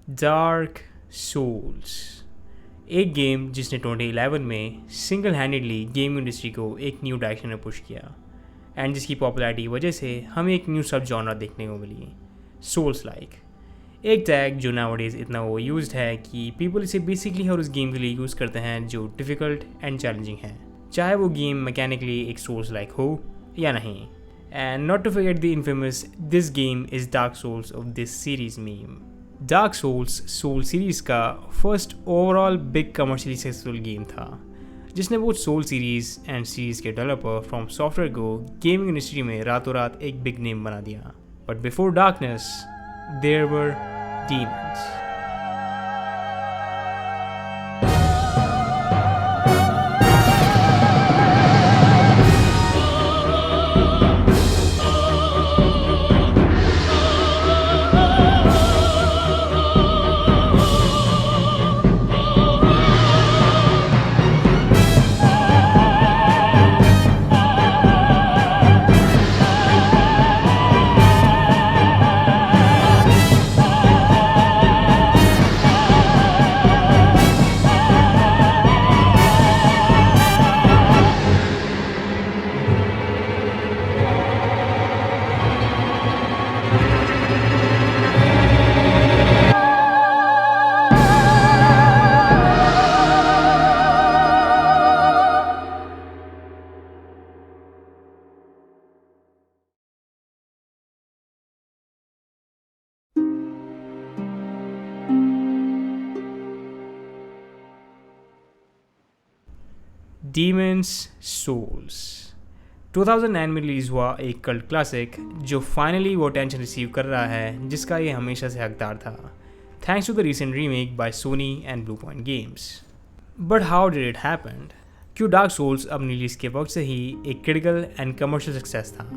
Dark souls, एक game जिसने 2011 में सिंगल हैंडेडली गेम इंडस्ट्री को एक न्यू डायरेक्शन में पुश किया एंड जिसकी पॉपुलैरिटी की वजह से हमें एक न्यू सब जॉनर देखने को मिली, सोल्स लाइक। एक टैग जो नाउअडेज इतना ओवर यूज्ड है कि पीपल इसे बेसिकली हर उस गेम के लिए यूज़ करते हैं जो डिफ़िकल्ट एंड चैलेंजिंग है, चाहे वो गेम मैकेनिकली एक सोल्स लाइक हो या नहीं। And not to forget the infamous this game is dark souls of this series meme. Dark souls soul series का first overall big commercially successful game था, जिसने वो सोल सीरीज़ एंड सीरीज़ के developer from software को gaming industry में रातों रात एक बिग नेम बना दिया। But before darkness there were demons. Demons souls 2009 में रिलीज़ हुआ एक कल्ट क्लासिक जो फाइनली वो अटेंशन रिसीव कर रहा है जिसका ये हमेशा से हकदार था, thanks to the recent remake by Sony and Bluepoint Games. But how did it happen? क्यों डार्क सोल्स अपनी रिलीज़ के वक्त से ही एक क्रिटिकल एंड कमर्शियल सक्सेस था,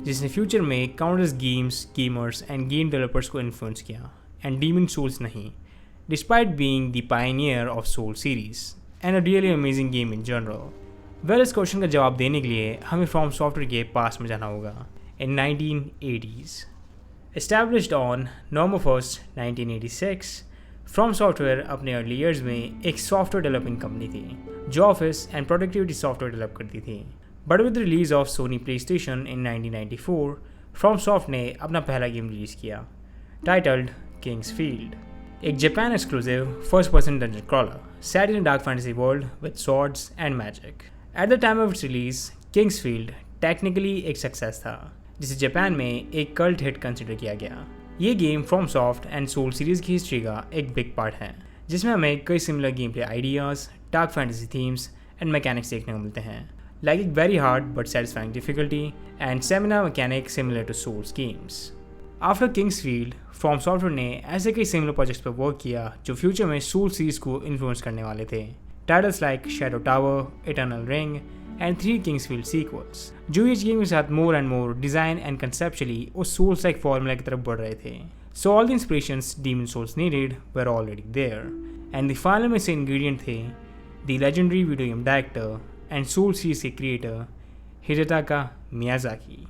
जिसने फ्यूचर में countless games, gamers and game developers को इन्फ्लुएंस किया, एंड डीमन सोल्स नहीं, despite being the pioneer of soul series and a really amazing game in general. Well, इस क्वेश्चन का जवाब देने के लिए हमें फ्रॉम सॉफ्टवेयर के पास में जाना होगा। इन 1980s, established on November 1st, 1986, from software अपने अर्ली ईयर्स में एक सॉफ्टवेयर डेवलपिंग कंपनी थी जो office and productivity software develop करती थी। But with release of Sony play station in 1994, from soft ने अपना पहला गेम रिलीज़ किया, टाइटल्ड किंग्स फील्ड, एक Japan exclusive first person dungeon crawler set in a dark fantasy world with swords and magic. At the time of its release, King's Field technically एक success था जिसे Japan में एक cult hit consider किया गया। ये game FromSoft and soul series की history का एक बिग पार्ट है, जिसमें हमें कई similar gameplay ideas, dark fantasy themes and mechanics देखने को मिलते हैं, लाइक एक very hard but satisfying difficulty and stamina mechanic similar to Souls games. After King's Field, from software ने ऐसे कई सिमिलर प्रोजेक्ट्स पर वर्क किया जो फ्यूचर में सोल सीरीज को इन्फ्लुएंस करने वाले थे, titles like shadow tower, eternal ring and 3 kings field sequels, जो इस गेम के साथ more and more design and conceptually उस सोल्स लाइक फॉर्मूला की तरफ बढ़ रहे थे। So all the inspirations demon souls needed were already there, and the final में से इंग्रेडिएंट थे the legendary video game director and soul series के creator Hidetaka Miyazaki.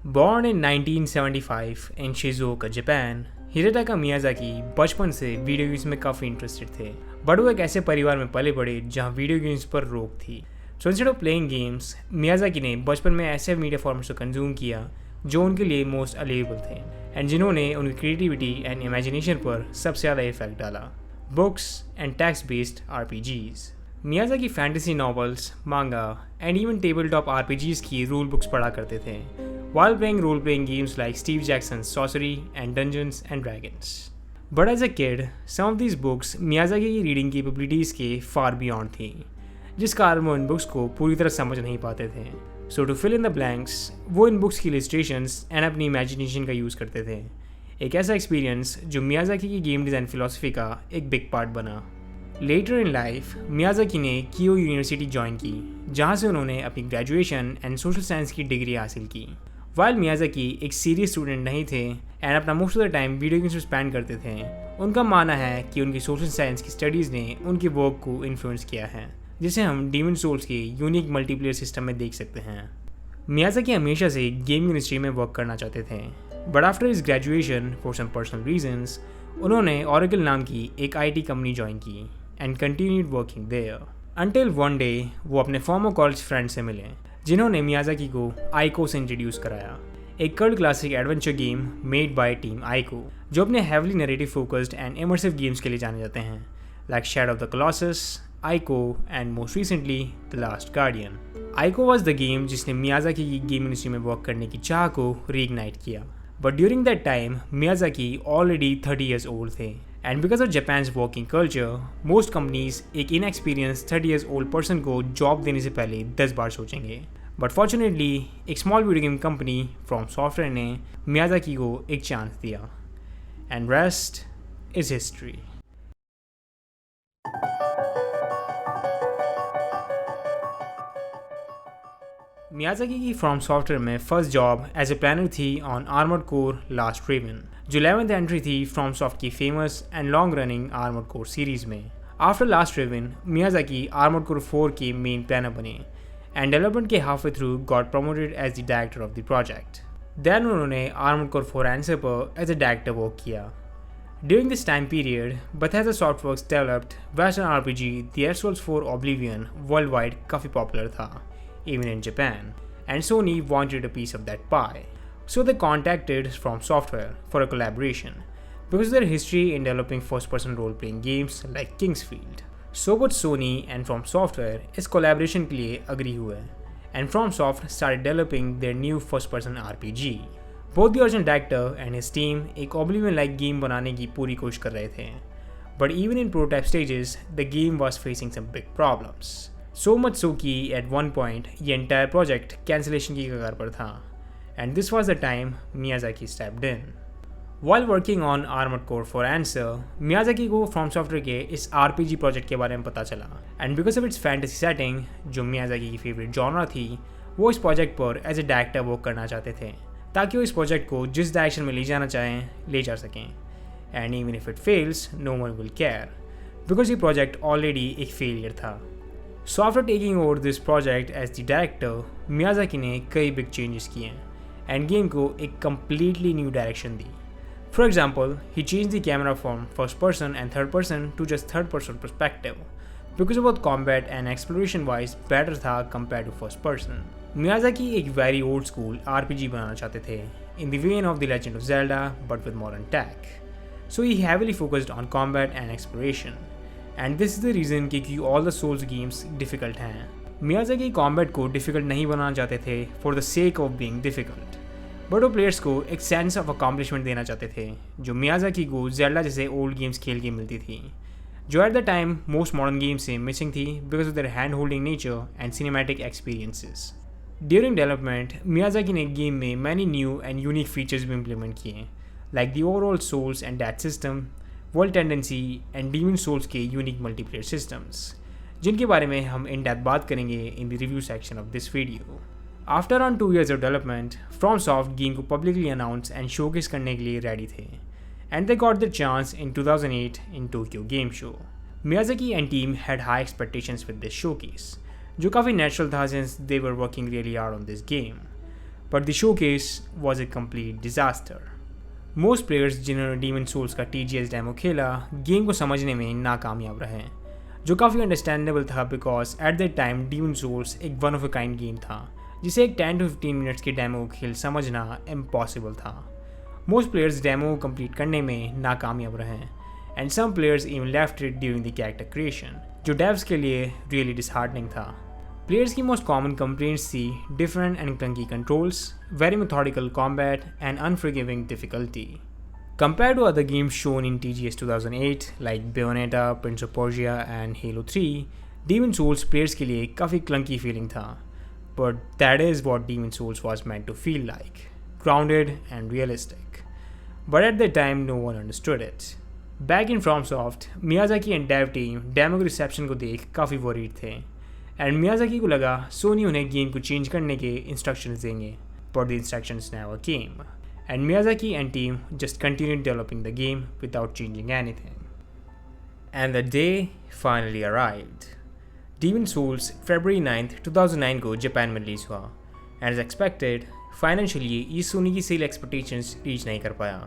Born in 1975 in Shizuoka, Japan, Hidetaka Miyazaki बचपन से video games में काफ़ी interested थे, but वो एक ऐसे परिवार में पले बड़े जहाँ वीडियो गेम्स पर रोक थी। So instead of playing games, Miyazaki ने बचपन में ऐसे मीडिया फॉर्मेट्स को कंज्यूम किया जो उनके लिए मोस्ट अवेलेबल थे एंड जिन्होंने उनकी क्रिएटिविटी एंड इमेजिनेशन पर सबसे ज़्यादा इफेक्ट डाला, books and text based RPGs। Miyazaki fantasy novels, manga and even table top RPGs की रूल बुक्स पढ़ा करते थे while playing role-playing games like Steve Jackson's Sorcery and Dungeons and Dragons. But as a kid, some of these books Miyazaki की reading capabilities के far beyond थी, जिस कारण वो इन बुक्स को पूरी तरह समझ नहीं पाते थे। So to fill in the blanks, वो इन बुक्स की illustrations and अपनी imagination का यूज़ करते थे, एक ऐसा एक्सपीरियंस जो मियाज़ाकी की गेम डिज़ाइन फिलॉसफी का एक बिग पार्ट बना। लेटर इन लाइफ, मियाज़ाकी ने कीयो यूनिवर्सिटी ज्वाइन की, जहाँ से उन्होंने अपनी ग्रेजुएशन एंड सोशल साइंस की डिग्री हासिल की। वाइल मियाज़ाकी एक सीरियस स्टूडेंट नहीं थे एंड अपना most of the time video games में स्पेंड करते थे, उनका मानना है कि उनकी सोशल साइंस की स्टडीज़ ने उनके वर्क को इन्फ्लुएंस किया है, जिसे हम डीमन सोल्स के यूनिक मल्टीप्लेयर सिस्टम में देख सकते हैं। मियाज़ाकी हमेशा से गेमिंग इंडस्ट्री में वर्क करना चाहते थे, but after his graduation for some personal reasons उन्होंने Oracle नाम की एक IT कंपनी ज्वाइन की and continued working there until one day वो अपने फॉर्मर कॉलेज फ्रेंड से मिले जिन्होंने मियाज़ाकी को आइको से इंट्रोड्यूस कराया, एक cult classic adventure game made by team Ico जो अपने heavily narrative focused and immersive games के लिए जाने जाते हैं, like shadow of the colossus, Ico and most recently the last guardian. Ico was the game जिसने मियाज़ाकी की game industry में वर्क करने की चाह को रीइग्नाइट किया, but during that time Miyazaki already 30 years old थे and because of Japan's working culture most companies एक इनएक्सपीरियंस 30 ईयर्स ओल्ड पर्सन को जॉब देने से पहले 10 बार सोचेंगे। बट फॉर्चुनेटली एक small video game company from software ने मियाज़ाकी को एक चांस दिया and rest is history. Miyazaki की फ्रॉम सॉफ्टवेयर में first job as a planner थी on armored core last raven, जो 11th एंट्री थी फ्रॉम सॉफ्ट की famous and long running armored core series में। After last raven Miyazaki armoured Core 4 के main planner बने and development के halfway through got promoted as the director of the project. Then उन्होंने Armored Core 4 Answer पर as a director work किया। During this time period, Bethesda Softworks developed Western RPG The Elder Scrolls 4 Oblivion worldwide काफ़ी popular था, even in Japan, and Sony wanted a piece of that pie. So they contacted From Software for a collaboration because of their history in developing first-person role-playing games like Kingsfield. So both Sony and From Software इस collaboration के लिए agree हुए, and FromSoft started developing their new first-person RPG. Both the original director and his team एक Oblivion-like game बनाने की पूरी कोशिश कर रहे थे, but even in prototype stages, the game was facing some big problems. So much so कि at one point ये entire project cancellation की कगार पर था, and this was the time Miyazaki stepped in. While working on Armored Core 4 Answer, Miyazaki को From Software के इस RPG project के बारे में पता चला, and because of its fantasy setting, जो Miyazaki की favorite genre थी, वो इस project पर as a director work करना चाहते थे ताकि वो इस प्रोजेक्ट को जिस डायरेक्शन में ले जाना चाहें ले जा सकें, and even if it fails no one will care because ये प्रोजेक्ट ऑलरेडी एक फेलियर था। So after taking over this project as the director Miyazaki ने कई बिग चेंजेस किए एंड गेम को एक कम्प्लीटली न्यू डायरेक्शन दी। For example he change the camera from first person and third person to just third person perspective because both combat and exploration wise better था compare to first person. Miyazaki एक very old school RPG बनाना चाहते थे in the vein of the legend of Zelda but with modern tech, so he heavily focused on combat and exploration, and this is the reason कि all the souls games difficult हैं। Miyazaki combat को difficult नहीं बनाना चाहते थे for the sake of being difficult, but वो players को एक सेंस ऑफ अकॉम्प्लिशमेंट देना चाहते थे जो मियाज़ाकी को ज़ेल्डा जैसे ओल्ड गेम्स खेल के मिलती थी, जो eight the time most modern games से मिसिंग थी because of their hand holding nature and cinematic experiences. During development, Miyazaki ने गेम में many new and unique features भी implement किए, like the overall Souls and Death system, World Tendency and Demon Souls के unique multiplayer systems, जिनके बारे में हम in depth बात करेंगे in the review section of this video. After around 2 years of development, FromSoft game को publicly announce and showcase करने के लिए ready थे, and they got the chance in 2008 in Tokyo Game Show. Miyazaki and team had high expectations with this showcase, जो काफ़ी natural था since they were working really hard on this game. But the showcase was a complete disaster. Most players जिन्होंने Demon Souls का TGS demo खेला game को समझने में नाकामयाब रहे, जो काफ़ी अंडरस्टैंडेबल था because at that time Demon Souls एक one of a kind game था जिसे एक 10 to 15 मिनट्स के डेमो खेल समझना इम्पॉसिबल था। मोस्ट प्लेयर्स डेमो को कंप्लीट करने में नाकामयाब रहे and some players even left it during the character creation, जो डेव्स के लिए रियली डिसहार्टनिंग था। प्लेयर्स की मोस्ट कॉमन कंप्लेंट्स थी different and clunky controls, very methodical combat and unforgiving difficulty. Compared to other games shown in TGS 2008 like Bayonetta, Prince of Persia and Halo 3, Demon Souls players के लिए काफ़ी clunky feeling था, but that is what Demon Souls was meant to feel like, grounded and realistic. But at that time no one understood it. Back in FromSoft, Miyazaki and dev team demo के reception को देख काफ़ी worried थे and Miyazaki को लगा सोनी उन्हें game को change करने के इंस्ट्रक्शंस देंगे, but the instructions never came, and Miyazaki and team just continued developing the game without changing anything. And the day finally arrived. Demon Souls February 9th, 2009 को Japan में release हुआ, and as expected, financially ये सोनी की cell expectations reach नहीं कर पाया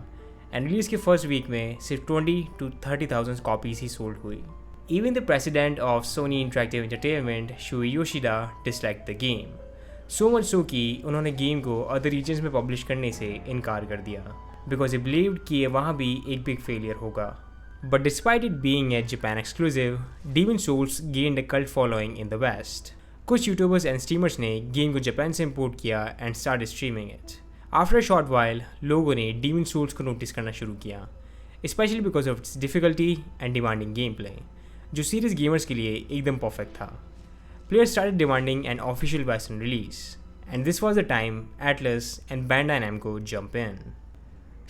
and release के first week में सिर्फ 20 to 30,000 कॉपीज ही सोल्ड हुई। Even the president of Soni interactive entertainment Shuey Yoshida dislike the game, so much so कि उन्होंने गेम को अदर रीजन्स में पब्लिश करने से इनकार कर दिया बिकॉज ही बिलीव्ड कि ये वहाँ भी एक बिग फेलियर होगा। But despite it being a Japan exclusive, Demon's Souls gained a cult following in the west. कुछ यूट्यूबर्स एंड स्ट्रीमर्स ने गेम को जापान से इम्पोर्ट किया and start streaming it. After a short while लोगों ने Demon's souls को notice करना शुरू किया, specially because of its difficulty and demanding gameplay, जो सीरियस गेमर्स के लिए एकदम परफेक्ट था। Players started demanding an official Western release, and this was the time Atlus and Bandai Namco jump in.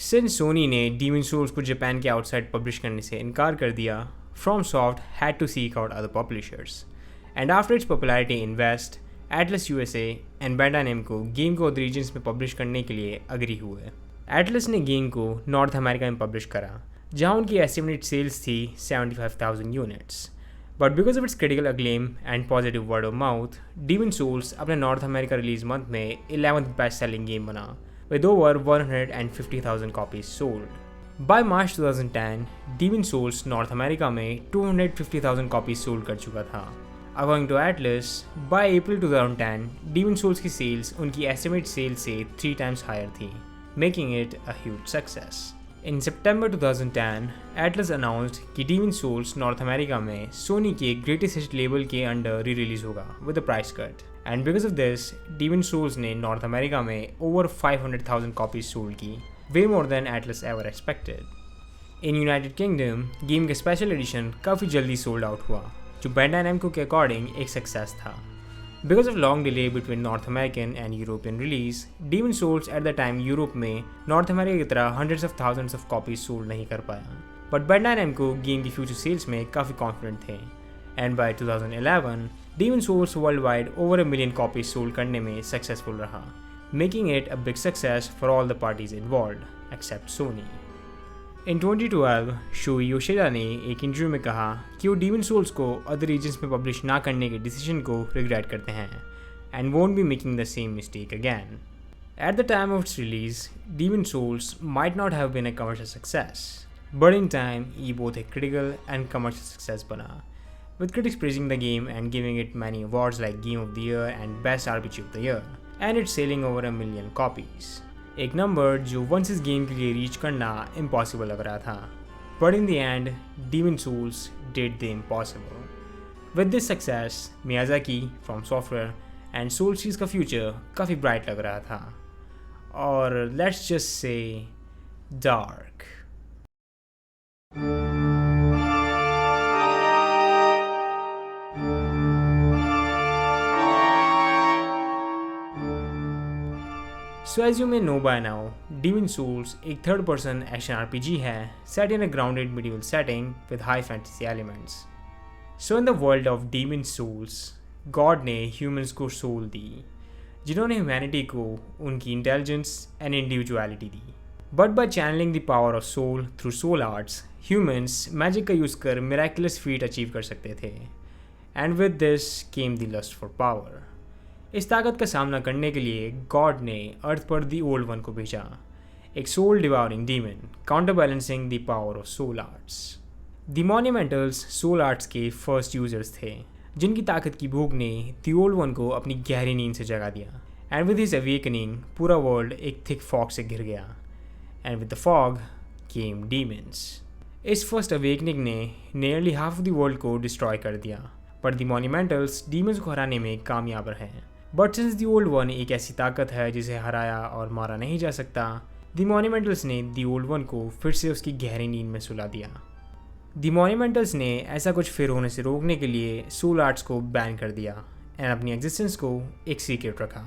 Since Sony ने Demon Souls को Japan के outside publish करने से इनकार कर दिया, FromSoft had to seek out other publishers. And after its popularity in West, Atlus USA and Bandai Namco game को other regions में पब्लिश करने के लिए अग्री हुए। Atlus ने गेम को नॉर्थ अमेरिका में पब्लिश करा, जहाँ उनकी एस्टिमेटेड सेल्स थी 75,000 units. But because of its critical acclaim and positive word of mouth, Demon's Souls अपने नॉर्थ अमेरिका रिलीज मंथ में 11th बेस्ट सेलिंग गेम बना with over 150,000 copies sold. By March 2010, Demon's Souls North America में 250,000 copies sold कर चुका था। According to Atlus, by April 2010, Demon's souls की sales उनकी estimate sales से 3 times हायर थी, making it a huge success. In September 2010, Atlus announced कि Demon Souls North America में सोनी के ग्रेटेस्ट हिट लेबल के अंडर री रिलीज होगा with a price cut, and because of this Demon Souls ने North America में over 500,000 copies sold की, way more than Atlus ever expected. In United Kingdom game का special edition काफ़ी जल्दी sold out हुआ, जो Bandai Namco के according एक सक्सेस था। Because of long delay between North American and European release, Demon Souls at the time Europe में north America की तरह hundreds of thousands of copies sold नहीं कर पाया, but Bandai Namco गेम की फ्यूचर सेल्स में काफ़ी कॉन्फिडेंट थे, and by 2011, Demon Souls worldwide over 1 million copies sold करने में सक्सेसफुल रहा, making it a big success for all the parties involved, except Sony. In 2012, Shuhei Yoshida ने एक interview में कहा कि वो डीमन सोल्स को अदर रीजन्स में पब्लिश ना करने के डिसीजन को रिग्रेट करते हैं and won't be making the same mistake again. At the time of its release, demon souls might not have been a commercial success, but in time ये both a critical and commercial success बना, with critics praising the game and giving it many awards like Game of the Year and Best RPG of the Year, and it's selling over 1 million copies. एक number जो once इस game के लिए reach करना impossible लग रहा था, but in the end demon Souls did the impossible. With this success, Miyazaki FromSoftware and soul series का फ्यूचर काफ़ी ब्राइट लग रहा था, और let's just say dark. So as you may know by now, Demon Souls एक third person action RPG है set in a grounded medieval setting with high fantasy elements. So in the world of Demon Souls, God ने humans को soul दी, जिन्होंने humanity को उनकी intelligence and individuality the. But by channeling the power of soul through soul arts, humans magic का use कर miraculous feat achieve कर सकते थे. And with this came the lust for power. इस ताकत का सामना करने के लिए गॉड ने अर्थ पर दी ओल्ड वन को भेजा, एक soul devouring demon counter balancing the power of soul arts. The monumentals soul arts के फर्स्ट यूजर्स थे, जिनकी ताकत की भूख ने द ओल्ड वन को अपनी गहरी नींद से जगा दिया, एंड विद हिज अवेकनिंग पूरा वर्ल्ड एक थिक फॉग से घिर गया, and with the fog came demons. इस फर्स्ट अवेकनिंग ने nearly half of the world को डिस्ट्रॉय कर दिया, बट द मॉन्यूमेंटल्स डीमन्स को हराने में कामयाब रहे। But since the old one एक ऐसी ताकत है जिसे हराया और मारा नहीं जा सकता, दी मॉन्यूमेंटल्स ने दी ओल्ड वन को फिर से उसकी गहरी नींद में सुला दिया। दी मॉन्यूमेंटल्स ने ऐसा कुछ फिर होने से रोकने के लिए सोल आर्ट्स को बैन कर दिया एंड अपनी एग्जिस्टेंस को एक सीक्रेट रखा।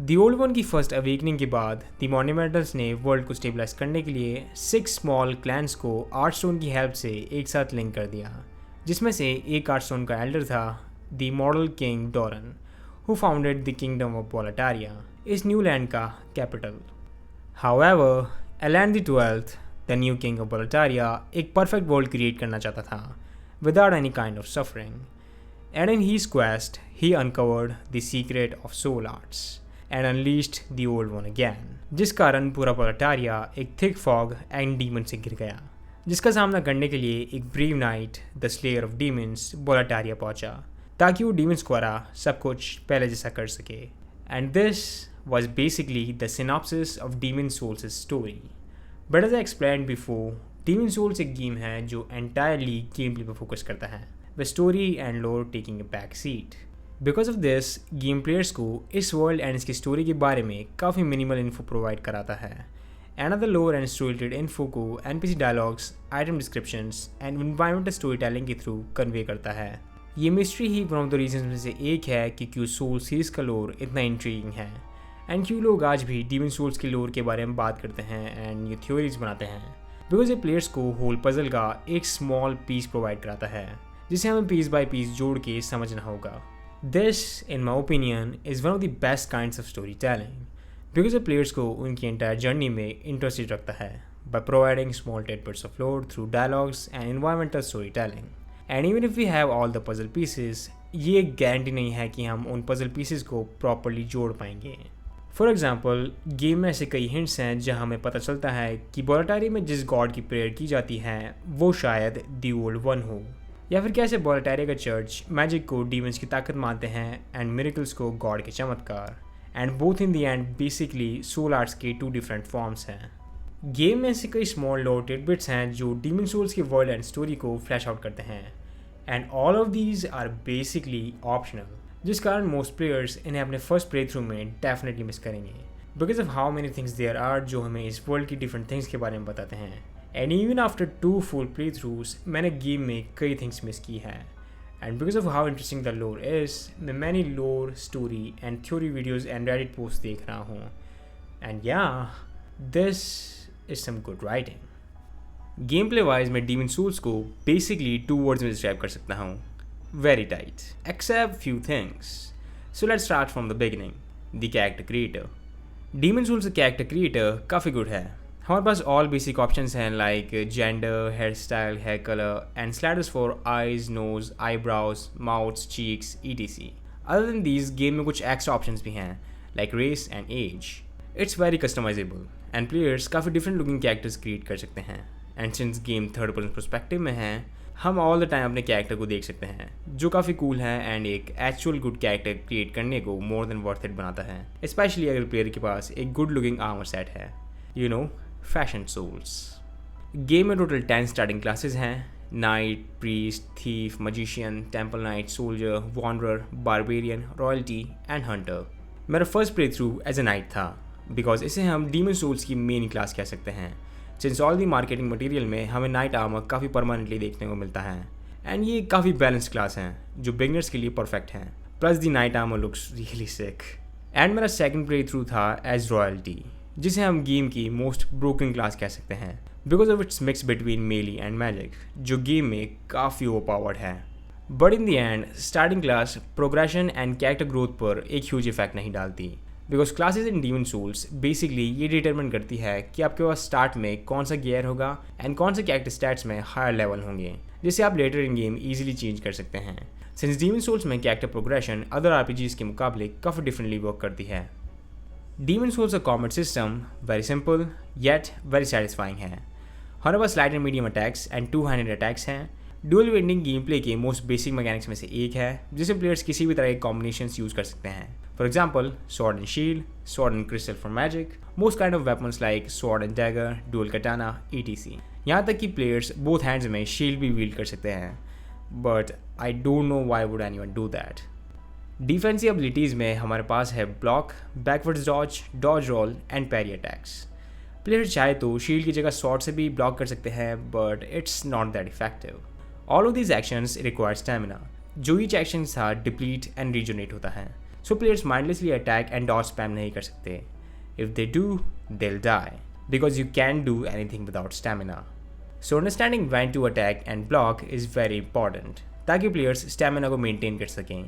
दी ओल्ड वन की फर्स्ट अवेकनिंग के बाद दी मॉन्यूमेंटल्स ने वर्ल्ड को स्टेबलाइज करने के लिए 6 स्मॉल क्लैंस को आर्ट स्टोन की हेल्प से एक साथ लिंक कर दिया, जिसमें से एक आर्ट स्टोन का एल्डर था the model king Doran, who founded the kingdom of Boletaria, इस न्यू लैंड का capital. However, Alan the 12th, the new king of Boletaria, एक परफेक्ट वर्ल्ड क्रिएट करना चाहता था without any kind of suffering, and in his quest, he uncovered the secret of soul arts, and unleashed the old one again, जिस कारण पूरा बोलाटारिया एक thick fog and demon से घिर गया, जिसका सामना करने के लिए एक brave knight the slayer of demons Boletaria पहुंचा ताकि वो डीमंस द्वारा सब कुछ पहले जैसा कर सके। And this was basically the synopsis of Demon Souls' story. But as I explained before, Demon Souls एक गेम है जो entirely gameplay पर फोकस करता है, with story and lore taking a back seat. Because of this, game players को इस world and इसकी story के बारे में काफ़ी मिनिमल इन्फो प्रोवाइड कराता है। And the lore and story related info को NPC dialogues, item descriptions and environmental storytelling के थ्रू कन्वे करता है। ये मिस्ट्री ही वन ऑफ द रीजन में से एक है कि क्यों सोल सीरीज का लोर इतना इंट्रीगिंग है एंड क्यों लोग आज भी डीमन सोल्स के लोर के बारे में बात करते हैं एंड ये थ्योरीज बनाते हैं। बिकॉज ये प्लेयर्स को होल पजल का एक स्मॉल पीस प्रोवाइड कराता है जिसे हमें पीस बाय पीस जोड़ के समझना होगा। This in my opinion is one of the best kinds of story telling because ये प्लेयर्स को उनकी एंटायर जर्नी में इंटरेस्टेड रखता है by providing small tidbits of lore through dialogues and environmental story telling. And even if we have all the puzzle pieces, ये guarantee नहीं है कि हम उन पजल पीसेस को प्रॉपरली जोड़ पाएंगे। फॉर एग्जाम्पल, गेम में ऐसे कई हिंट्स हैं जहां हमें पता चलता है कि बोलाटारी में जिस गॉड की प्रेयर की जाती है वो शायद दी ओल्ड वन हो, या फिर कैसे बोलाटारी का चर्च मैजिक को डीमंस की ताकत मानते हैं एंड मिरेकल्स को गॉड के चमत्कार, and both in the end basically soul arts के टू डिफरेंट फॉर्म्स हैं। गेम में ऐसे कई स्मॉल लोर टिडबिट्स हैं जो डीमन सोल्स के वर्ल्ड एंड स्टोरी को फ्लैश आउट करते हैं and all of these are basically optional, जिस कारण मोस्ट प्लेयर्स इन्हें अपने फर्स्ट प्ले थ्रू में डेफिनेटली मिस करेंगे because of how many things there are जो हमें इस वर्ल्ड की डिफरेंट थिंग्स के बारे में बताते हैं। And even after 2 full playthroughs मैंने गेम में कई थिंग्स मिस की है and because of how interesting the lore is, मैं many lore story and theory videos and Reddit post देख रहा हूँ and yeah this is some good writing. Gameplay wise मैं डीमन सोल्स को basically 2 words में describe कर सकता हूँ, very tight, except few things. So let's start from the beginning. The character creator. Demon Souls का character creator काफ़ी good है। हमारे पास all basic options हैं like gender, hairstyle, hair color, and sliders for eyes, nose, eyebrows, mouths, cheeks, etc. Other than these, game में कुछ extra options भी हैं like race and age. It's very customizable and players काफ़ी different looking characters create कर सकते हैं। And since game third person perspective में है, हम ऑल द टाइम अपने कैरेक्टर को देख सकते हैं जो काफ़ी कूल है एंड एक एक्चुअल गुड कैरेक्टर क्रिएट करने को मोर देन वर्थ इट बनाता है, स्पेशली अगर प्लेयर के पास एक गुड लुकिंग आर्मर सेट है, you know, fashion souls. Game में टोटल 10 स्टार्टिंग क्लासेस हैं, knight, priest, thief, magician, temple knight, soldier, wanderer, barbarian, royalty and hunter. मेरा first play through as a knight था because इसे हम demon souls की main class कह सकते हैं since all the marketing material में हमें नाइट आर्मर काफ़ी परमानेंटली देखने को मिलता है एंड ये काफ़ी बैलेंस क्लास हैं जो बिगनर्स के लिए परफेक्ट हैं, plus the night armour looks really sick. And मेरा सेकंड प्ले थ्रू था एज रॉयल्टी, जिसे हम गेम की मोस्ट ब्रोकन क्लास कह सकते हैं because of its mix between melee and magic जो गेम में काफ़ी ओवरपावर्ड है। But in the end starting class progression and character growth पर एक ह्यूज इफेक्ट नहीं डालती because classes in demon Souls basically ये डिटरमिन करती है कि आपके पास स्टार्ट में कौन सा गियर होगा एंड कौन से कैरेक्टर स्टैट्स में हायर लेवल होंगे जिसे आप later in game easily change कर सकते हैं। सिंस डीमन सोल्स में कैरेक्टर प्रोग्रेशन अदर आरपीजीज के मुकाबले काफ़ी डिफरेंटली वर्क करती है। डीमन सोल्स का combat system very simple yet very satisfying है। हमारे पास light and medium attacks and 2 handed attacks हैं। डुअल वेंडिंग गेम प्ले के मोस्ट बेसिक मैकेनिक्स में से एक है जिसे प्लेयर्स किसी भी तरह के कॉम्बिनेशन यूज़ कर सकते हैं। For example, sword and shield, sword and crystal for magic, most kind of weapons like sword and dagger, dual katana, etc. यहाँ तक कि players both hands में shield भी wield कर सकते हैं, but I don't know why would anyone do that. Defensive abilities में हमारे पास है block, backwards dodge, dodge roll and parry attacks. Player चाहे तो shield की जगह sword से भी block कर सकते हैं, but it's not that effective. All of these actions require stamina, जो each actions था deplete and regenerate होता है. So players mindlessly attack and dodge spam नहीं कर सकते. If they do, they'll die because you can't do anything without stamina. So understanding when to attack and block is very important ताकि players stamina को maintain कर सकें।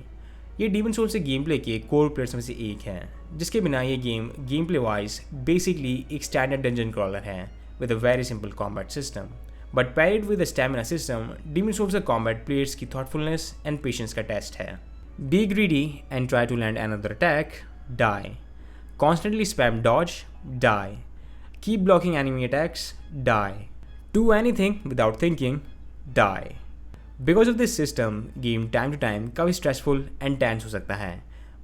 ये Demon Souls से game play के कोर प्लेयर्स में से एक है जिसके बिना ये गेम प्ले वाइज बेसिकली एक स्टैंडर्ड डंजन क्रॉलर है with a very simple combat system. But paired with a stamina system, Demon Souls का combat players की thoughtfulness and patience का टेस्ट है। Be greedy and try to land another attack, die. Constantly spam dodge, die. Keep blocking enemy attacks, die. Do anything without thinking, die. Because of this system, game time to time काफ़ी stressful and tense हो सकता है,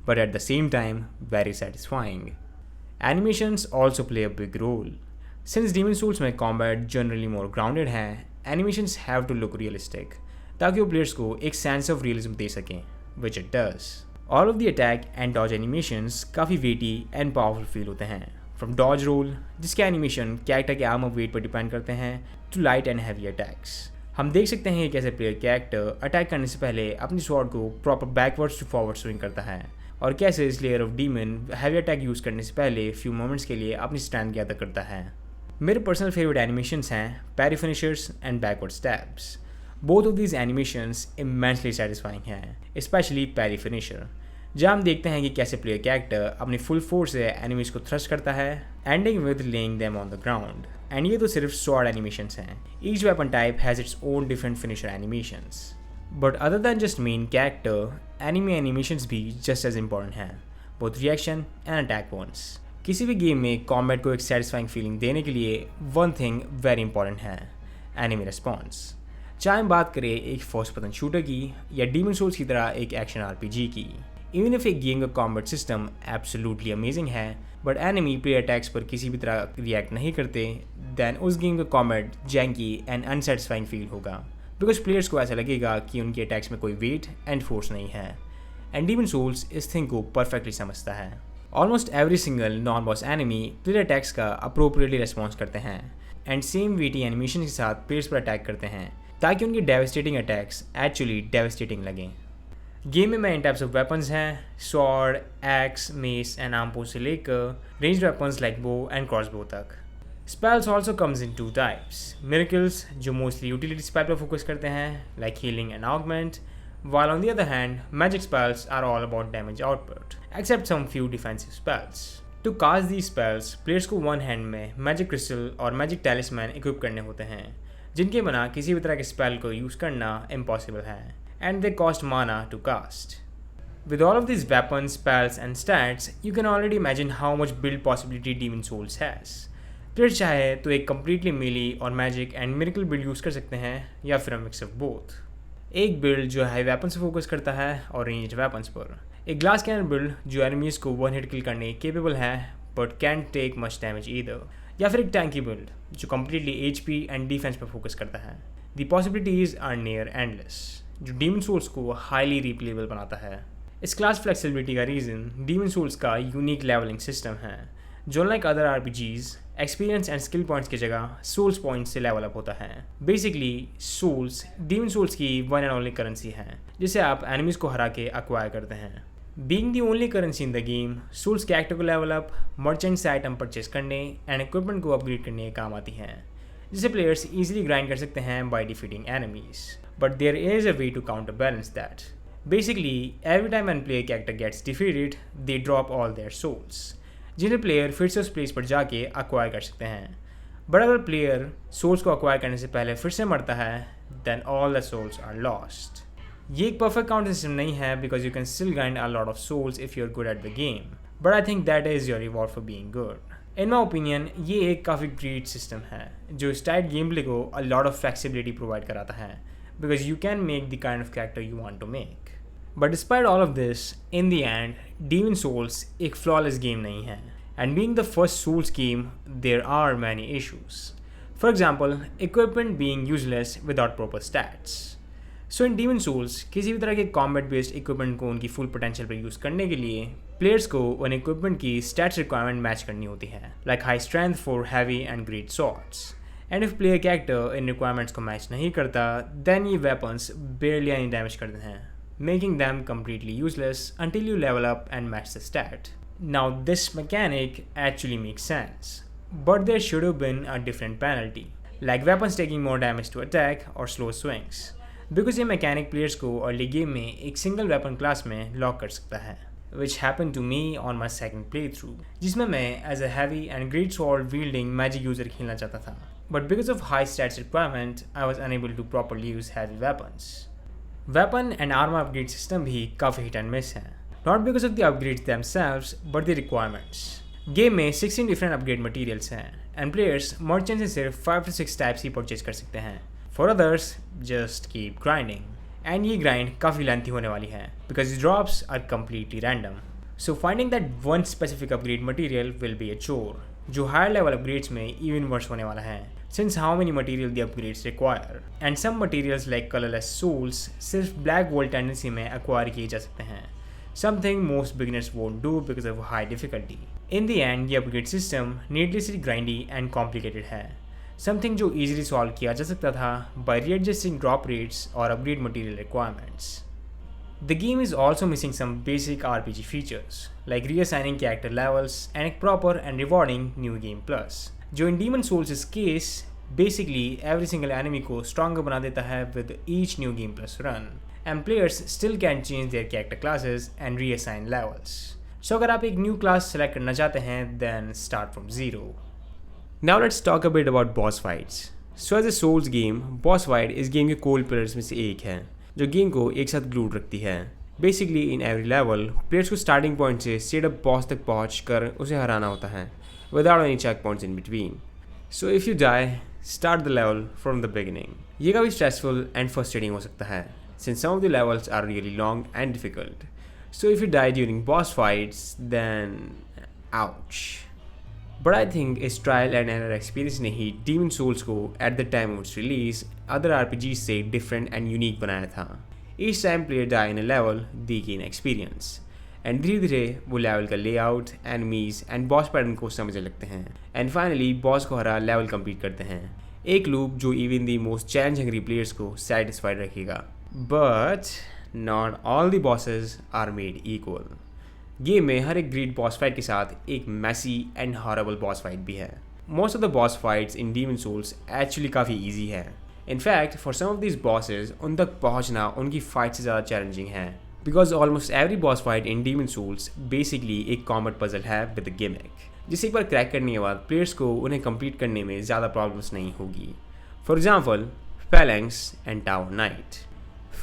but at the same time very satisfying. Animations also play a big role. Since Demon Souls में combat generally more grounded है, animations have to look realistic, ताकि वो players को एक sense of realism दे सकें, which it does. All of the attack and dodge animations काफ़ी weighty and powerful feel होते हैं. From dodge roll, जिसके animation character के armor weight पर depend करते हैं, to light and heavy attacks. हम देख सकते हैं कि कैसे प्लेयर कैरेक्टर अटैक करने से पहले अपनी स्वॉर्ड को proper backwards to forward swing करता है, और कैसे इस layer of demon heavy attack use करने से पहले फ्यू मोमेंट्स के लिए अपनी स्ट्रेंथ गैदर करता है. मेरे पर्सनल फेवरेट एनिमेशंस हैं parry finishers and backward stabs. Both of these animations immensely satisfying हैं, स्पेशली पैरी फिनिशर, जहाँ हम देखते हैं कि कैसे प्लेयर कैरेक्टर अपनी फुल फोर्स से एनिमीज को थ्रस्ट करता है, ending with laying them on the ground. And ये तो सिर्फ स्वॉर्ड एनिमेशंस हैं. Each weapon type has its own different finisher animations. But other than just main character, enemy animations भी just as important हैं, both reaction and attack ones. किसी भी game में combat को एक सेटिस्फाइंग फीलिंग देने के लिए वन थिंग वेरी इंपॉर्टेंट है, एनिमी रिस्पॉन्स. चाहे हम बात करें एक फर्स्ट पर्सन शूटर की या डीमन सोल्स की तरह एक एक्शन आरपीजी की. इवन इफ एक गेम का कॉम्बैट सिस्टम एब्सोल्युटली अमेजिंग है, बट एनिमी प्लेयर अटैक्स पर किसी भी तरह रिएक्ट नहीं करते, देन उस गेम का कॉम्बैट जैंकी एंड अनसेटिस्फाइंग फील होगा, बिकॉज प्लेयर्स को ऐसा लगेगा कि उनके अटैक्स में कोई वेट एंड फोर्स नहीं है. एंड डीमन सोल्स इस थिंग को परफेक्टली समझता है. Almost every single non boss enemy player attacks का अप्रोप्रिएटली रिस्पॉन्स करते हैं, एंड सेम वेटी एनिमेशन के साथ प्लेयर्स पर अटैक करते हैं, ताकि उनके डेविस्टेटिंग अटैक्स एक्चुअली डेविस्टेटिंग लगें. गेम में मेन टाइप्स ऑफ वेपन्स हैं स्वॉर्ड, एक्स, मेस एंड आर्मपो से लेकर ranged weapons like bow and crossbow तक. Spells also comes in two types. Miracles जो मोस्टली यूटिलिटी स्पेल पर फोकस करते हैं like healing and augment, while on the other hand magic spells are all about damage output except some few defensive spells. To cast these spells, players को one hand में magic crystal और magic talisman equip करने होते हैं, जिनके बिना किसी भी तरह के spell को यूज़ करना impossible है, and they cost mana to cast. With all of these weapons, spells and stats, you can already imagine how much build possibility Demon Souls has. Players चाहे तो एक completely melee और magic and miracle build use कर सकते हैं, या फिर a mix of both. एक बिल्ड जो हाई वेपन से फोकस करता है और रेंज्ड वेपन्स पर. एक ग्लास कैनन बिल्ड जो एनिमीज को वन हिट किल करने केपेबल है but can take much damage either. या फिर एक टैंकी बिल्ड जो कम्प्लीटली एचपी एंड डिफेंस पर फोकस करता है. The possibilities are near endless, जो डीमन सोल्स को हाईली रिप्लेबल बनाता है. इस क्लास फ्लेक्सिबिलिटी का रीज़न डीमन सोल्स का यूनिक लेवलिंग सिस्टम है, जो like other RPGs experience and skill points की जगह सोल्स पॉइंट्स से लेवल अप होता है. बेसिकली सोल्स डीमन सोल्स की वन एंड ओनली करेंसी है, जिसे आप एनिमीज को हरा के अक्वायर करते हैं. Being the only currency in the game, souls character को लेवल अप, मर्चेंट से आइटम परचेज करने एंड इक्विपमेंट को अपग्रेड करने के काम आती हैं, जिसे प्लेयर्स ईजिली ग्राइंड कर सकते हैं by defeating enemies. But there is a way to counterbalance that. Basically every time an player character gets defeated, they drop all their souls, जिन्हें प्लेयर फिर से उस प्लेस पर जाके अक्वायर कर सकते हैं. बट अगर प्लेयर सोल्स को अक्वायर करने से पहले फिर से मरता है, then all the souls are lost. ये एक परफेक्ट काउंटर सिस्टम नहीं है, because you can still grind a lot of souls if you are good at the game, but I think that is your reward for being good. In my opinion ये एक काफ़ी great system है, जो इस tight game play को a lot of flexibility provide कराता है, because you can make the kind of character you want to make. But despite all of this, in the end demon souls एक flawless game नहीं है. And being the first Souls game, there are many issues. For example, equipment being useless without proper stats. So in Demon Souls, किसी भी तरह के combat based equipment को उनकी full potential पर use करने के लिए players को उन equipment की stats requirement match करनी होती है, like high strength for heavy and great swords. And if player character in requirements को match नहीं करता, then ये weapons barely any damage करते हैं, making them completely useless until you level up and match the stat. Now this mechanic actually makes sense, but there should have been a different penalty, like weapons taking more damage to attack or slow swings, because ये mechanic players को early game में एक single weapon class में lock कर सकता है, which happened to me on my second playthrough, जिसमें मैं as a heavy and great sword wielding magic user खेलना चाहता था, but because of high stats requirement, I was unable to properly use heavy weapons. Weapon and armor upgrade system भी काफ़ी hit and miss हैं. Not because of the upgrades themselves, but the requirements. Game में 16 different upgrade materials हैं and players merchant से सिर्फ 5 to 6 types he purchase कर सकते हैं. For others just keep grinding. And ये ग्राइंड काफ़ी लेंथी होने वाली है because drops are completely random. So finding that one specific upgrade material will be a chore, जो हायर लेवल अपग्रेड्स में इवन वर्स होने वाला है since how many material the upgrades require. And some materials like colorless souls सिर्फ black wall tendency में acquire किए जा सकते हैं, something most beginners won't do because of high difficulty. In the end, ये upgrade system needlessly grindy and complicated है, something जो easily solve किया जा सकता था by readjusting drop rates और upgrade material requirements. The game is also missing some basic RPG features like reassigning character levels and a proper and rewarding new game plus. जो in Demon Souls' case basically every single enemy को stronger बना देता है with each new game plus run, and players still can change their character classes and reassign levels. So अगर आप एक new class select करना चाहते हैं then start from zero. Now let's talk a bit about boss fights. So as a Souls game, boss fight इस game के core pillars में से एक है जो गेम को एक साथ ग्लूड रखती है. Basically in every level players को स्टार्टिंग पॉइंट से स्ट्रेट अप बॉस तक पहुँच कर उसे हराना होता है without any checkpoints in between. So if you die, start the level from the beginning. ये काफ़ी stressful and frustrating हो सकता है since some of the levels are really long and difficult. So if you die during boss fights, then ouch. But I think इस trial and error experience ने ही Demon Souls को at the time of its release other RPGs से different and unique बनाया था. Each time player die in a level, they gain experience. And धीरे धीरे वो level का layout, enemies and boss pattern को समझने लगते हैं एंड फाइनली बॉस को हरा लेवल कंप्लीट करते हैं. एक लूप जो even the most challenge hungry players को सेटिस्फाइड रखेगा. But not all the bosses are made equal. Game में हर एक ग्रेट बॉस फाइट के साथ एक messy and horrible boss fight भी है. Most of the boss fights in demon souls actually काफ़ी ईजी है. In fact for some of this bosses उन तक पहुँचना उनकी फाइट से ज़्यादा चैलेंजिंग है. Because almost every boss fight in Demon Souls basically एक कॉमेट पजल है with a gimmick, जिसे एक बार क्रैक करने के बाद प्लेयर्स को उन्हें कंप्लीट करने में ज़्यादा प्रॉब्लम्स नहीं होगी. For example Phalanx and tower knight.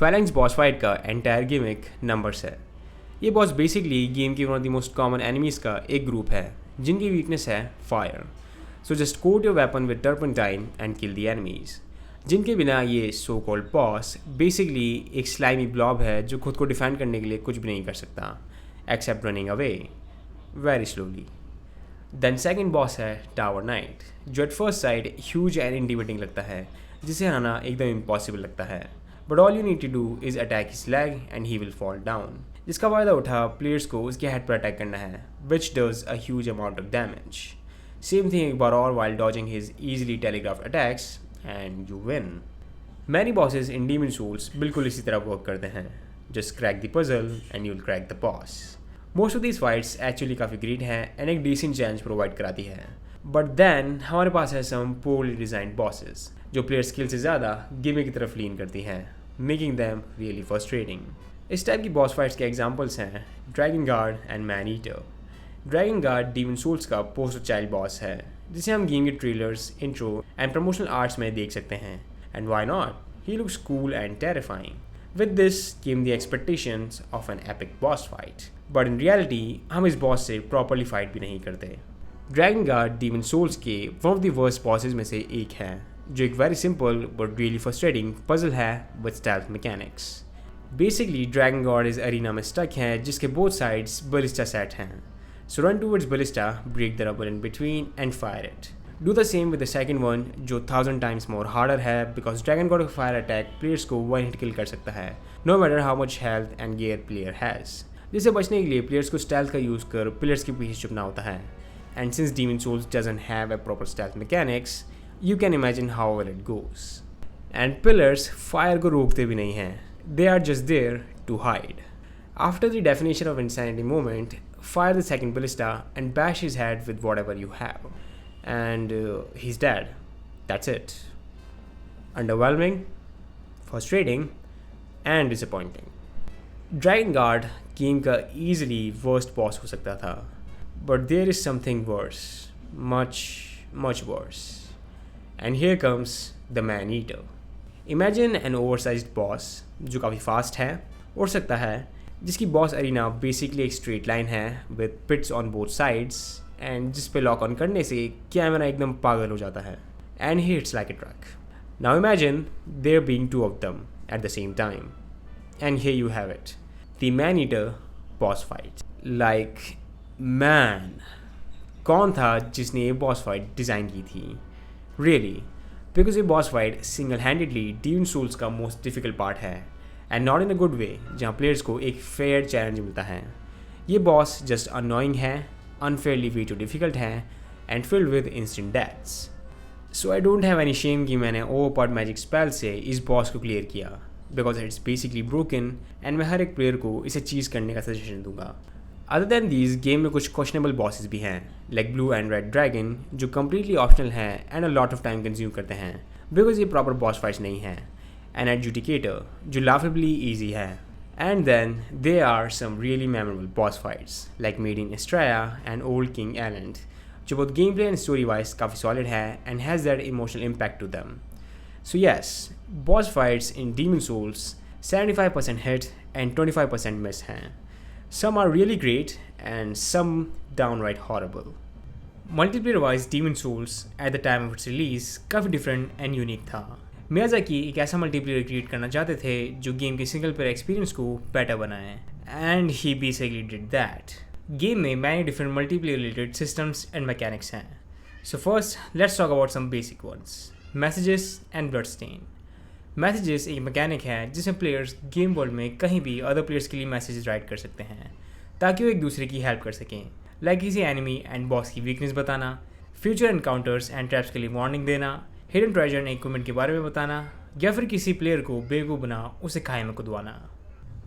Phalanx boss fight का एंटायर गिमिक नंबर्स है. ये बॉस बेसिकली गेम के one of the most common enemies का एक ग्रुप है जिनकी वीकनेस है fire. So just coat your weapon with turpentine and kill the enemies. जिनके बिना ये सो कॉल्ड बॉस बेसिकली एक स्लाइमी ब्लॉब है जो खुद को डिफेंड करने के लिए कुछ भी नहीं कर सकता except running away very slowly. Then second boss है टावर नाइट, जो at first sight huge and intimidating लगता है, जिसे हराना एकदम इम्पॉसिबल लगता है. But all you need to do is attack his leg and he will fall down, जिसका फ़ायदा उठा प्लेयर्स को उसके हेड पर अटैक करना है which does a huge amount of damage. Same thing एक बार और while dodging his easily telegraphed attacks and you win. Many bosses in Demon Souls बिल्कुल इसी तरह वर्क करते हैं. Just crack the puzzle and you'll crack the boss. Most of these fights actually काफ़ी great हैं and एक decent challenge provide कराती है. But then हमारे पास है some poorly designed bosses जो player skill से ज़्यादा gimmick की तरफ lean करती हैं, making them really frustrating. इस टाइप की boss fights के examples हैं Dragon Guard and Man Eater. Dragon Guard Demon Souls का poster child boss है जिसे हम गेम के trailers, intro and promotional arts में देख सकते हैं. And why not, he looks cool and terrifying. With this came the expectations of an epic boss fight, but in reality हम इस बॉस से प्रॉपरली फाइट भी नहीं करते. ड्रैगन गार्ड डीमन सोल्स के one of the worst bosses में से एक है जो एक very simple but really frustrating puzzle है with stealth mechanics. Basically dragon guard इस अरीना में स्टक है जिसके बोथ साइड्स बलिस्टा सेट हैं. So run towards ballista, break the rubble in between and fire it. Do the same with the second one जो 1000 times more harder है because Dragon God of Fire attack players को one hit kill कर सकता है no matter how much health and gear player has. जिससे बचने के लिए players को stealth का यूज़ कर pillars के पीछे छुपना होता है. And since Demon Souls doesn't have a proper stealth mechanics, you can imagine how well it goes. And pillars fire को रोकते भी नहीं हैं. They are just there to hide. After the definition of insanity moment, fire the second ballista and bash his head with whatever you have. And he's dead. That's it. Underwhelming, frustrating, and disappointing. Dragon Guard game का easily worst boss हो सकता था. But there is something worse. Much, much worse. And here comes the Man Eater. Imagine an oversized boss जो काफ़ी fast है, उड़ सकता है, जिसकी बॉस अरीना बेसिकली एक स्ट्रेट लाइन है with pits on both sides and जिस पे लॉक ऑन करने से कैमरा एकदम पागल हो जाता है and he hits like a truck. Now imagine there being two of them at the same time and here you have it, the man eater boss fight. Like man, कौन था जिसने ये बॉस फाइट डिज़ाइन की थी? Really, because ये boss fight single handedly demon souls का most difficult part है and not in a good way, जहाँ प्लेयर्स को एक फेयर चैलेंज मिलता है. ये बॉस जस्ट अनोइंग है, अनफेयरली वे टू डिफिकल्ट है and filled with instant deaths. So I don't have any shame कि मैंने ओवरपावर्ड मैजिक स्पेल से इस बॉस को क्लियर किया, because it's basically broken and मैं हर एक प्लेयर को इसे चीज़ करने का सजेशन दूंगा. अदर दैन दीज, गेम में कुछ क्वेश्चनेबल बॉसेस भी हैं, like blue and red dragon, जो कम्प्लीटली ऑप्शनल हैं and a lot of time consume करते हैं बिकॉज ये प्रॉपर बॉस फाइट्स नहीं है. एंड एडजुडिकेटर, जो लाफेबली ईजी है. And then they are some really memorable boss fights like maiden Astraea and old king island, जो बहुत game play and story wise काफ़ी सॉलिड है and has that emotional impact to them. So yes, boss fights in demon souls 75% hit and 25% miss हैं. Some are really great and some downright horrible. Multiplayer wise, Demon Souls at the time of its release काफ़ी different and unique था. Miyazaki एक ऐसा multiplayer create करना चाहते थे जो game के सिंगल प्लेयर एक्सपीरियंस को बेटर बनाए, and he basically did that. Game में many different multiplayer related systems and mechanics हैं. So first, let's talk about some basic ones. Messages and Bloodstain. Messages एक मैकेनिक है जिसमें players game world में कहीं भी अदर प्लेयर्स के लिए मैसेजेस राइट कर सकते हैं ताकि वो एक दूसरे की हेल्प कर सकें, लाइक किसी एनिमी एंड बॉस की वीकनेस बताना, फ्यूचर एनकाउंटर्स एंड ट्रैप्स के लिए वार्निंग देना, हिडन ट्रेजर एंड इक्विपमेंट के बारे में बताना, या फिर किसी प्लेयर को बेवकूफ़ बना उसे खाए में कुदवाना.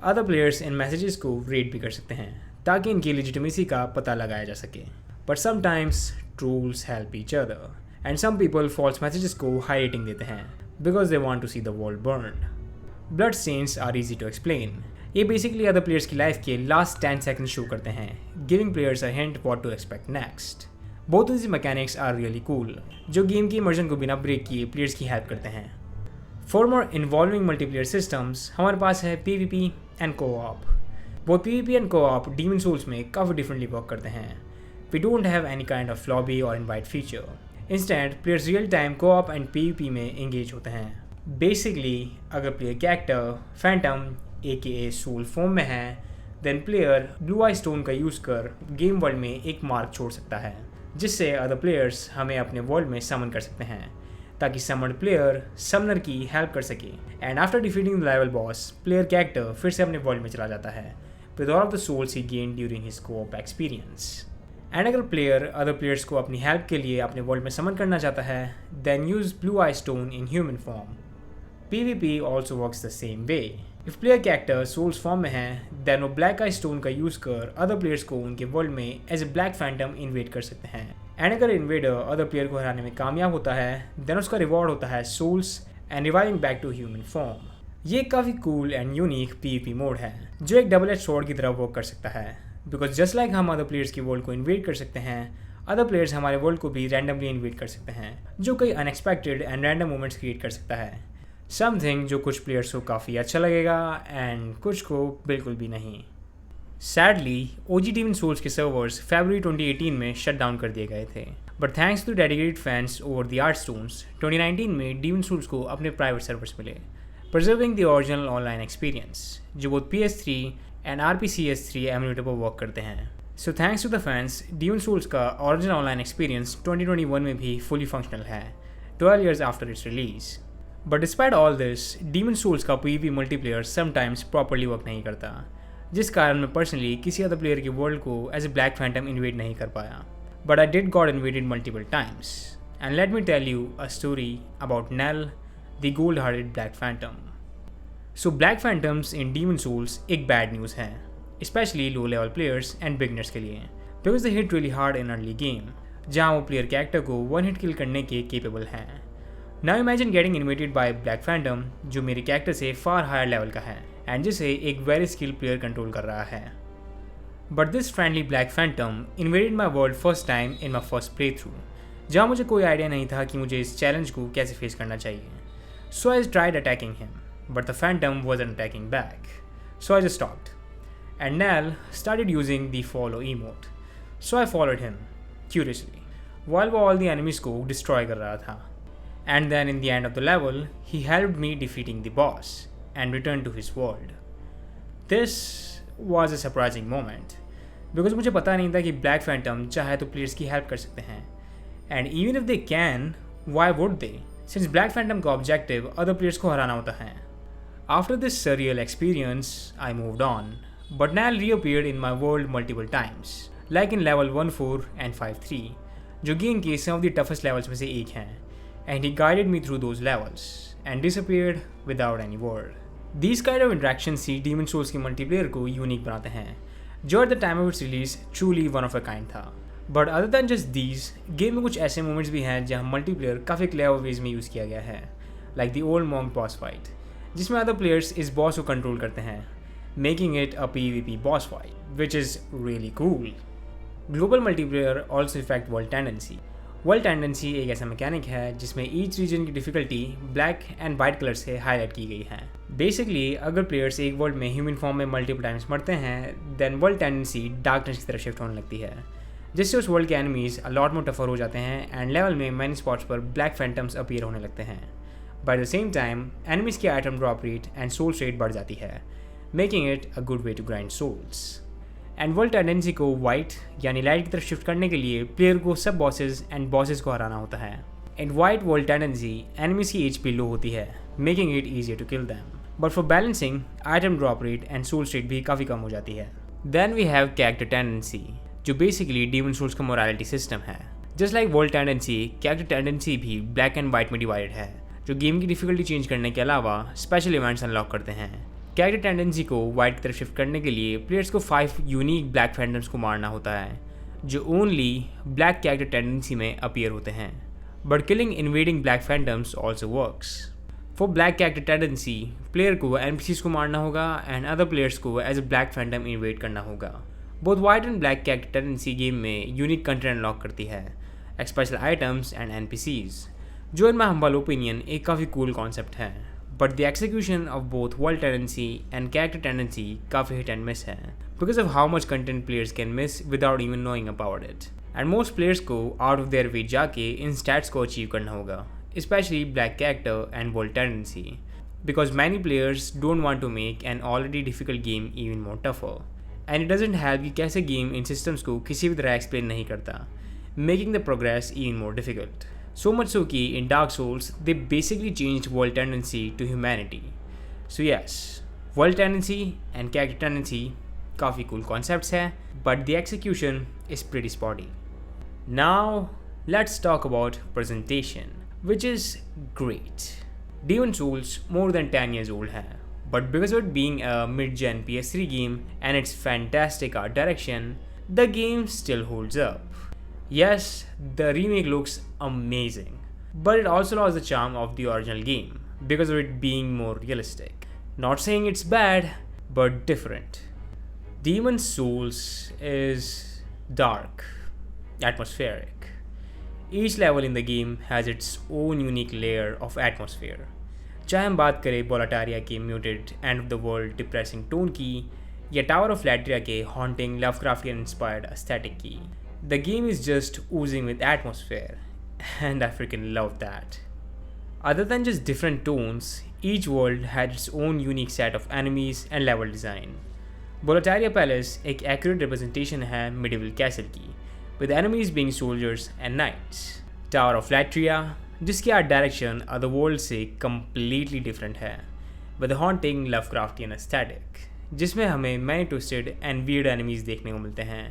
अदर प्लेयर्स इन मैसेजेस को रेट भी कर सकते हैं ताकि इनकी लेजिटिमेसी का पता लगाया जा सके. But sometimes trolls help each other and some people false messages को हाई रेटिंग देते हैं because they want to see the world burned. Bloodstains are easy to explain. ये basically other players की life के last 10 seconds show करते हैं, giving players a hint what to expect next. Both of these mechanics are really cool, जो game की immersion को बिना break किए players की हेल्प करते हैं. For more involving multiplayer systems, हमारे पास है PvP and Co-op. Both PvP and Co-op Demon Souls में काफ़ी differently work करते हैं. We don't have any kind of lobby or invite feature. Instant players real time co-op and PvP में engage होते हैं. Basically अगर player character phantom AKA soul form में है, then player blue eye stone का use कर game world में एक मार्क छोड़ सकता है जिससे अदर प्लेयर्स हमें अपने वर्ल्ड में समन कर सकते हैं ताकि समन प्लेयर समनर की हेल्प कर सके. And after defeating the level boss, player character फिर से अपने वर्ल्ड में चला जाता है with all of the souls he gain during his co-op experience. And अगर प्लेयर अदर प्लेयर्स को अपनी हेल्प के लिए अपने वर्ल्ड में समन करना चाहता है, then use blue eye stone in human form. PvP also works the same way. If player character souls form में है, देन वो ब्लैक आई स्टोन का यूज़ कर अदर प्लेयर्स को उनके वर्ल्ड में as a black phantom invade कर सकते हैं. एंड अगर इन्वेडर अदर प्लेयर को हराने में कामयाब होता है, देन उसका रिवॉर्ड होता है souls and reviving back to human form. ये काफ़ी cool and unique PvP mode है जो एक डबल एज स्वॉर्ड की तरह वर्क कर सकता है, बिकॉज जस्ट लाइक हम अदर प्लेयर्स की वर्ल्ड को इन्वेट कर सकते हैं, अदर प्लेयर्स हमारे वर्ल्ड को भी रैंडमली इन्वेट कर सकते हैं जो कई unexpected and random moments create कर सकता है. समथिंग जो कुछ प्लेयर्स को काफ़ी अच्छा लगेगा एंड कुछ को बिल्कुल भी नहीं. सैडली OG Demon Souls के सर्वर्स फरवरी 2018 में शट डाउन कर दिए गए थे, but thanks to dedicated fans over the art stones 2019 में Demon Souls को अपने प्राइवेट सर्वर्स मिले, preserving the original online experience, जो both PS3 and RPCS3 emulator पर वर्क करते हैं. So thanks to the fans, Demon Souls का original online experience 2021 में भी फुली फंक्शनल है, 12 years after its release. But despite all this, Demon Souls का PvP multiplayer sometimes properly work नहीं करता, जिस कारण मैं पर्सनली किसी अदर प्लेयर के वर्ल्ड को as a black phantom invade नहीं कर पाया. But I did got invaded multiple times. And let me tell you a story about Nell, the gold hearted black phantom. So black phantoms in Demon Souls एक bad news है, specially low level players and beginners के लिए, because they hit really hard in early game, जहाँ वो player character को one hit kill करने के capable हैं. Now imagine getting invaded by black phantom जो मेरे कैरेक्टर से फार हायर लेवल का है एंड जिसे एक वेरी स्किल्ड प्लेयर कंट्रोल कर रहा है. But this friendly black Phantom inverted my world first time in my first play through, जहाँ मुझे कोई आइडिया नहीं था कि मुझे इस चैलेंज को कैसे फेस करना चाहिए. So I tried attacking him, but the phantom wasn't attacking back, so I just stopped. And Nell started using the follow emote, so I followed him. curiously, while वो all the enemies को destroy कर रहा था. And then in the end of the level, he helped me defeating the boss and returned to his world. This was a surprising moment, because मुझे पता नहीं था कि ब्लैक फैंटम चाहे तो प्लेयर्स की हेल्प कर सकते हैं. And even if they can, why would they, since black Phantom का ऑब्जेक्टिव अदर प्लेयर्स को हराना होता है. After this surreal experience, I moved on, but Nal reappeared in my world multiple times, like in level 1-4 and 5-3, जो game के some of the toughest levels में से एक हैं, and he guided me through those levels and disappeared without any word. These kind of interactions see Demon Souls के multiplayer को unique बनाते हैं, जो at the time of its release truly one of a kind था. But other than just these, game में कुछ ऐसे moments भी हैं जहाँ मल्टीप्लेयर काफ़ी क्लेवर वेज में यूज़ किया गया है, like the old monk boss fight, जिसमें अदर प्लेयर्स इस बॉस को कंट्रोल करते हैं, making it a PvP boss fight, which is really cool. Global multiplayer also affect world tendency. World tendency एक ऐसा मैकेनिक है जिसमें ईच रीजन की difficulty black and white colour से हाईलाइट की गई है. बेसिकली अगर प्लेयर्स एक वर्ल्ड में ह्यूमन फॉर्म में मल्टीपल टाइम्स मरते हैं, देन वर्ल्ड टेंडेंसी डार्कनेस की तरफ शिफ्ट होने लगती है, जिससे उस वर्ल्ड के एनिमीज अलॉट मोर टफर हो जाते हैं एंड लेवल में मैनी स्पॉट्स पर ब्लैक फैंटम्स अपीयर होने लगते हैं. By the same time enemies की item drop rate and soul rate बढ़ जाती है, making it a good way to grind souls. And world tendency को वाइट यानी लाइट की तरफ शिफ्ट करने के लिए प्लेयर को सब बॉसेस एंड बॉसेस को हराना होता है. And white world tendency enemies की HP लो होती है, making it easier to kill them. But for balancing item drop rate and soul rate भी काफ़ी कम हो जाती है. Then we have character tendency, जो बेसिकली डीमन सोल्स का मोरालिटी सिस्टम है. Just like world tendency, character tendency भी ब्लैक एंड वाइट में डिवाइडेड है, जो गेम की डिफिकल्टी चेंज करने के अलावा स्पेशल इवेंट्स अनलॉक करते हैं. कैरेक्टर टेंडेंसी को वाइट की तरफ शिफ्ट करने के लिए प्लेयर्स को 5 यूनिक ब्लैक फैंटम्स को मारना होता है, जो ओनली ब्लैक कैरेक्टर टेंडेंसी में अपीयर होते हैं. But killing invading black phantoms also works. For black character tendency player को NPCs को मारना होगा एंड अदर प्लेयर्स को as a black phantom invade करना होगा. Both white and black character tendency game में यूनिक कंटेंट अनलॉक करती है, स्पेशल आइटम्स एंड NPCs, जो इन माई हम्बल ओपिनियन एक काफ़ी कूल कॉन्सेप्ट है. But the execution of both world tendency and character tendency काफ़ी hit and miss है, because of how much content players can miss without even knowing about it. And most players को out of their way जाके इन stats को achieve करना होगा, especially black character and world tendency, because many players don't want to make an already difficult game even more tougher. And it doesn't help कि कैसे game इन systems को किसी भी तरह explain नहीं करता, making the progress even more difficult. So much so कि in Dark Souls, they basically changed world tendency to humanity. So yes, world tendency and character tendency काफ़ी cool concepts है, but the execution is pretty spotty. Now, let's talk about presentation, which is great. Demon Souls more than 10 years old है, but because of it being a mid-gen PS3 game and its fantastic art direction, the game still holds up. Yes, the remake looks amazing, but it also lost the charm of the original game because of it being more realistic. Not saying it's bad, but different. Demon Souls is dark, atmospheric. Each level in the game has its own unique layer of atmosphere. चाहे हम बात करें बोलाटारिया के muted end of the world depressing tone की, या tower of लैट्रिया के haunting Lovecraftian inspired aesthetic की. The game is just oozing with atmosphere, and I freaking love that. Other than just different tones, each world had its own unique set of enemies and level design. Boletaria Palace एक accurate representation है medieval castle की, with enemies being soldiers and knights. Tower of Latria, जिसकी art direction other world से completely different है, with a haunting Lovecraftian aesthetic, जिसमें हमें many twisted and weird enemies देखने को मिलते हैं,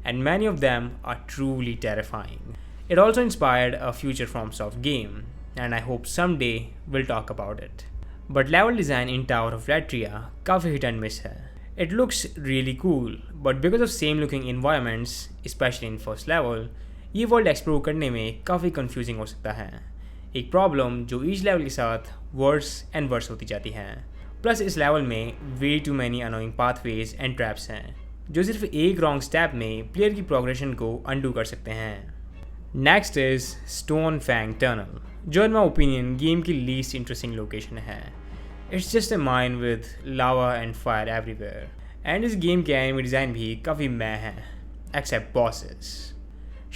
and many of them are truly terrifying. It also inspired a future FromSoft game, and I hope someday we'll talk about it. But level design in Tower of Latria काफ़ी hit and miss है. It looks really cool, but because of same looking environments, especially in first level, ये world explore करने में काफ़ी confusing हो सकता है. एक problem जो each level के साथ worse and worse होती जाती है. Plus इस level में way too many annoying pathways and traps हैं, जो सिर्फ एक रॉन्ग स्टेप में प्लेयर की प्रोग्रेशन को अनडू कर सकते हैं. Next is stone fang tunnel, जो इन माई ओपिनियन गेम की लीस्ट इंटरेस्टिंग लोकेशन है. It's just a mine with lava and fire everywhere, and इस गेम के एनिमी डिज़ाइन भी काफ़ी मै हैं, except bosses.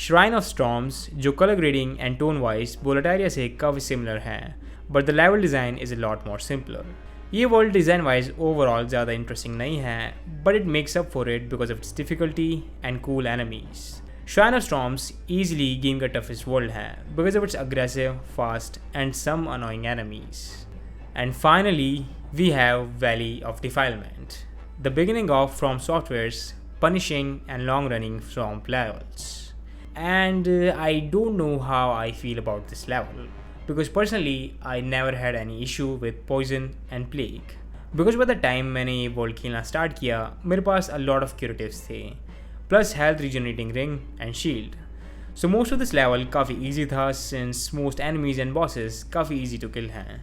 Shrine of storms जो colour grading and tone wise Boletaria से काफ़ी सिमिलर हैं, but the level design is a lot more simpler. ये वर्ल्ड डिज़ाइन वाइज ओवरऑल ज़्यादा इंटरेस्टिंग नहीं है, but it makes up for it because of its difficulty and cool enemies. Shrine of storms easily game का toughest world है because of its aggressive, fast and some annoying enemies. And finally, we have Valley of Defilement, the beginning of From Software's punishing and long-running swamp levels. And I don't know how I feel about this level, because personally I never had any issue with poison and plague. Because by the time मैंने ये world खेलना start किया मेरे पास a lot of curatives थे, plus health regenerating ring and shield. So most of this level काफ़ी easy था since most enemies and bosses काफ़ी easy to kill हैं.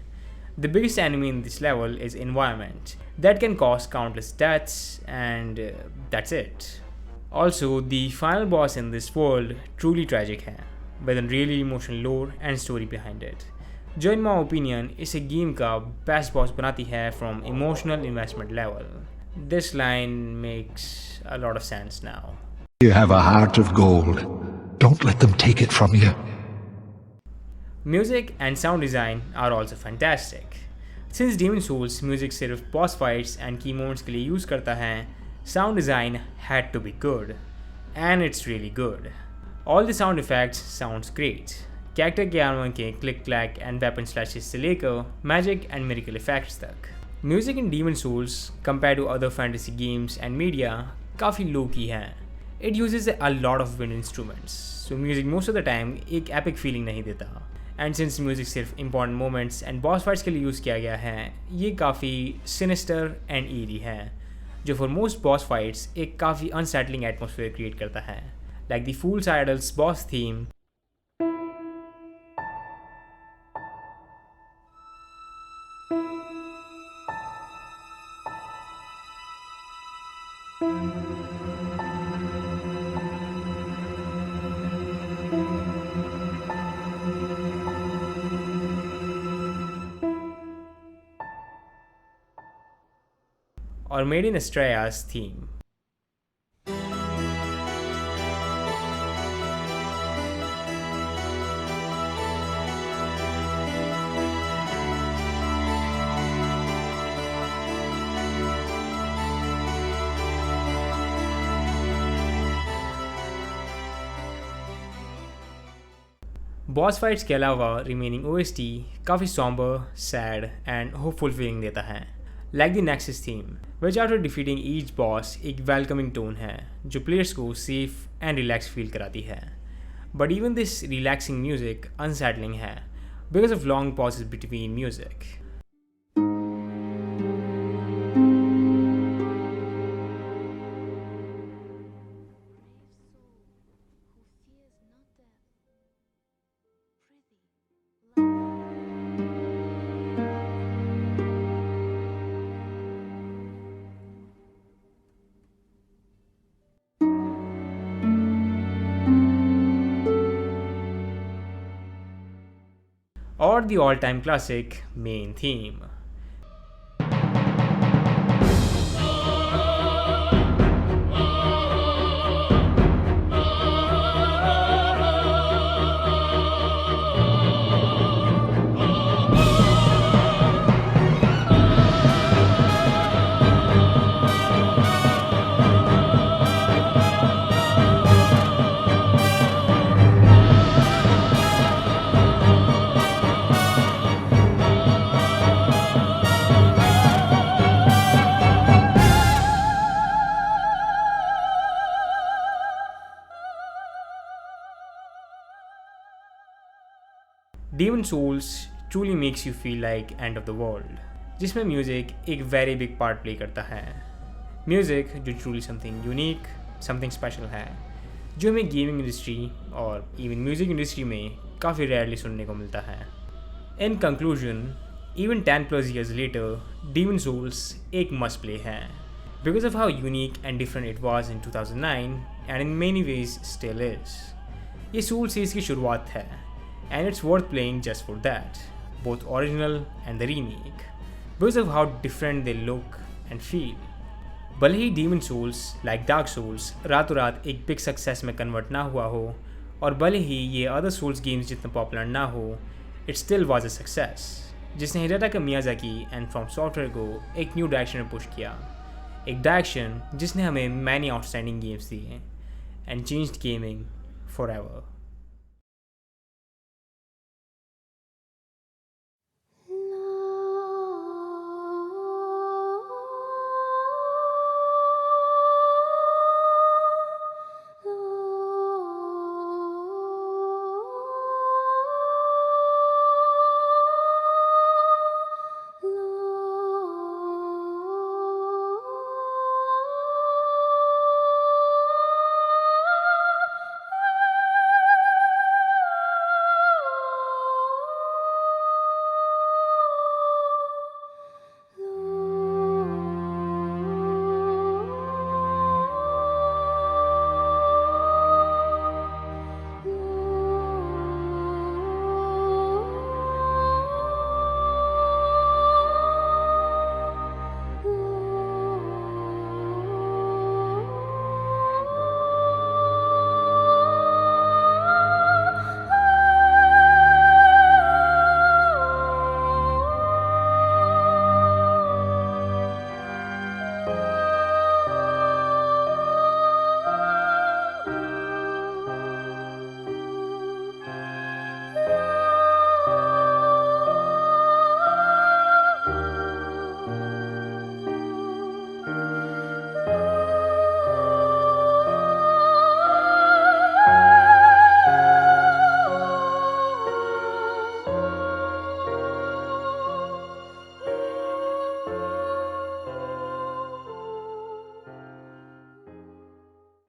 The biggest enemy in this level is environment that can cause countless deaths, and that's it. Also, the final boss in this world truly tragic है, with a really emotional lore and story behind it, जो in my opinion इसे game का best boss बनाती है from emotional investment level. This line makes a lot of sense now. You have a heart of gold. Don't let them take it from you. Music and sound design are also fantastic. Since Demon Souls music सिर्फ boss fights and key moments के लिए use करता है, sound design had to be good. And it's really good. All the sound effects sounds great. Character के armor के click clack and weapon slashes से लेकर magic and miracle effects तक. Music in Demon Souls compared to other fantasy games and media काफ़ी low key है. It uses a lot of wind instruments, so music most of the time एक epic feeling नहीं देता. And since music सिर्फ important moments and boss fights के लिए use किया गया है, ये काफ़ी सिनिस्टर एंड ईरी है, जो फॉर मोस्ट बॉस फाइट्स एक काफ़ी अनसेटलिंग एटमोसफियर क्रिएट करता है, like the fools idols boss theme. or Made in Australia's theme. Boss fights के अलावा रिमेनिंग OST काफ़ी sombre, sad and hopeful feeling देता है, like the nexus theme which after defeating each boss एक welcoming tone है जो players को safe and relax feel कराती है। But even this relaxing music unsettling है because of long pauses between music. Or the all-time classic main theme. Demon Souls truly makes you feel like end of the world, जिसमें music एक very big part play करता है। Music जो truly something unique, something special है, जो हमें gaming industry और even music industry में काफ़ी रेयरली सुनने को मिलता है। In conclusion, even 10+ years later, Demon Souls एक मस्ट प्ले है because of how unique and different it was in 2009 and in many ways still is. ये Souls सीरीज़ की शुरुआत है and it's worth playing just for that, both original and the remake, because of how different they look and feel. भले ही Demon Souls, like Dark Souls, रातों रात एक big success में convert ना हुआ हो, और भले ही ये अदर सोल्स गेम्स जितना पॉपुलर ना हो, it still was a success, जिसने Hidetaka Miyazaki and from software को एक न्यू डायरेक्शन में पुश किया, एक डायरेक्शन जिसने हमें मैनी आउटस्टैंडिंग गेम्स दिए and changed gaming for ever.